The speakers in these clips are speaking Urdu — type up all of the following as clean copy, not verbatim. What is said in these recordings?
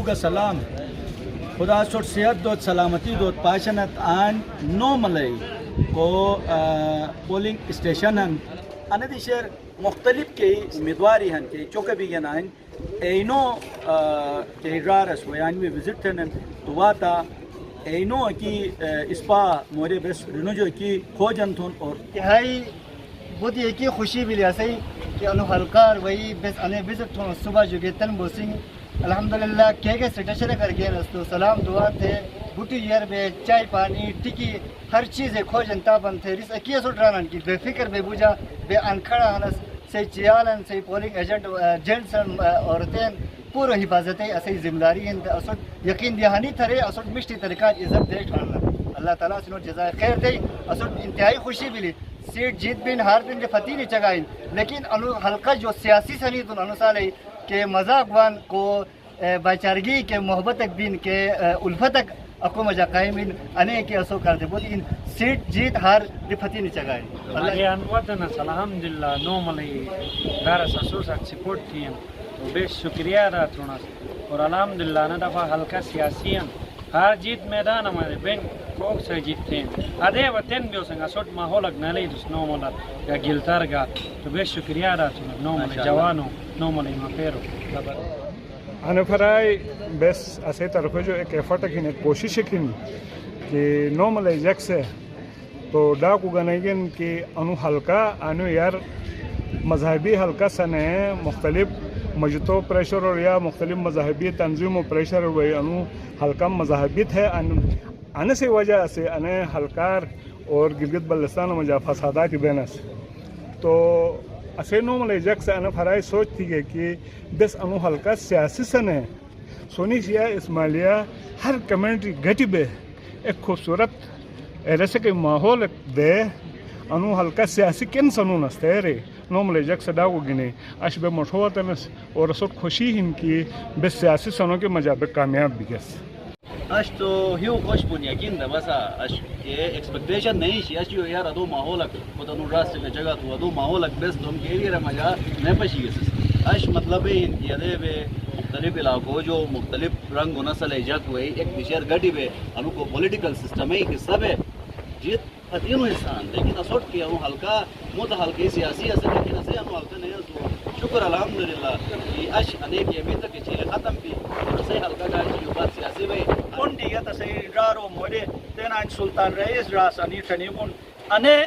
دوگا سلام خدا سوٹ صحت دوت سلامتی دوت پاشنت آن نو ملائی کو پولنگ اسٹیشن ہن اندی شہر مختلف کے امیدواری ہن کے چوکہ بھی گنا ہن اینو کے رارس ویانوی وزٹ ہن تو واتا اینو کی اسپا مورے بس رنو جو کی کھوجن تھون اور تہائی بہت یہ کی خوشی بھی لیا سی کہ انو ہلکار وہی بس انے وزٹ تھون صبح جو گیتن بوسنگ الحمدللہ کے سٹیشن کر گئے نستو سلام دعا تھے بوٹی یر بے چائے پانی ٹکی ہر چیز کھو جنتا بن تھے رس اکی سو ڈرانن کی بے فکر بے بوجا بے انکھڑا ہنس سے چیالن سے پولنگ ایجنٹ جینٹسن عورتیں پورا حفاظت ہے ایسی ذمہ داری ہے اسٹ یقین دہانی تھرے اسٹ مشتی طریقہ عزت دے ٹھاننا اللہ تعالیٰ سنو جزائے خیر دے اسٹ انتہائی خوشی ملی سیٹ جیت بین ہار بین کے فتح نہیں چگائیں لیکن انو حلقہ جو سیاسی سنی تو انو سالے کہ مذاق وان کو بھائی چارگی کے محبت بین کے الفتک اکو مجا قائمین انے کے اسو کرتے بود ان سیٹ جیت ہار فتح نہیں چگائیں اللہ انواتنا الحمدللہ نو ملی دار سسوسات سپورٹ تھیم تو بے شکریہ رات رونا اور الحمدللہ نہ دفعہ ہلکا سیاسی ہار جیت میدان ہمارے بین کوک سے جیتتے ہیں ادھے وطن بھی ہو سنگا سوٹ ماحول اگنا لئی دوس نو مولا یا گلتار گا تو بے شکریہ رات رونا نو ملی جوانو نو ملی مپیرو انا فرائی بس اسے طرف جو ایک ایفرٹ کی کوشش کی کہ نو ملی جگ سے تو ڈاکو گنگن کہ انو حلقہ انو یار مذہبی حلقہ سنے مختلف مجتو پریشر اور یا مختلف مذہبی تنظیم و پریشر ہوئے انو حلقہ مذہبیت ہے ان سے وجہ سے انے حلقار اور گلگت بلتستان و مجا فسادات بینس تو اسے نو ملے جگ سے انا فرائی سوچ تھی گئے کہ بس انو حلقہ سیاسی سنے سونی شیعہ اسماعیلیہ ہر کمیونٹی گھٹی بے ایک خوبصورت ایسے کہ ماحول دے انو حلقہ سیاسی کن سنو نستے رے نو ملے جگ سے ڈاکو گنے اش بے مٹھوتنس اور رسوٹ خوشی ہن کی بے سیاسی سنوں کے مجابے کامیاب بھی گس اش تو ہیو خوش بن یقین دا بسا اش یہ ایکسپیکٹیشن نہیں شی اش یار ادو ماحول خدا نو راست کے جگہ تو ادو ماحول بس تم کے لیے مجا میں پشی اش مطلب ان کی ادے بے مختلف علاقوں جو مختلف رنگ و نسل ایجاد ہوئے ایک نشیر گڈی بے انو کو پولیٹیکل سسٹم ہے کہ سب ہے جیت فتینو انسان لیکن اسوٹ کیا ہوں ہلکا مت ہلکی سیاسی اثر لیکن اسے ہم ہلکا نہیں تو شکر الحمدللہ کہ اش انے کی ابھی تک چیلے ختم بھی اسے ہلکا کا جو بات سیاسی بھائی کون دی تا سے رارو مورے دینا سلطان رئیس راس انی ٹھنیون انے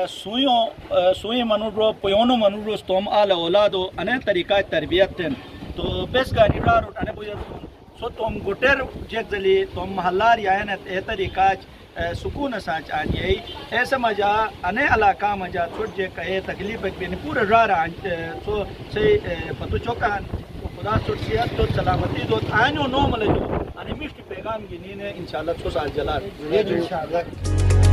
سوئی منورو پیونو منورو ستوم آل اولادو انے طریقہ تربیت تن تو بس گانی رارو انے بوجھ سو تم گٹر جگ زلی تم محلار یعنی اے طریقہ سکون سانچ آن یہی ایسا مجا انے علاقہ مجا چھوٹ جے کہے تکلیف بین پورا رارا سو سے پتو چوکا خدا سوٹ صحت تو سلامتی دو آئینو نو ملے جو انے مشتی پیغام گینی نے انشاءاللہ 6 سال جلال یہ جو انشاءاللہ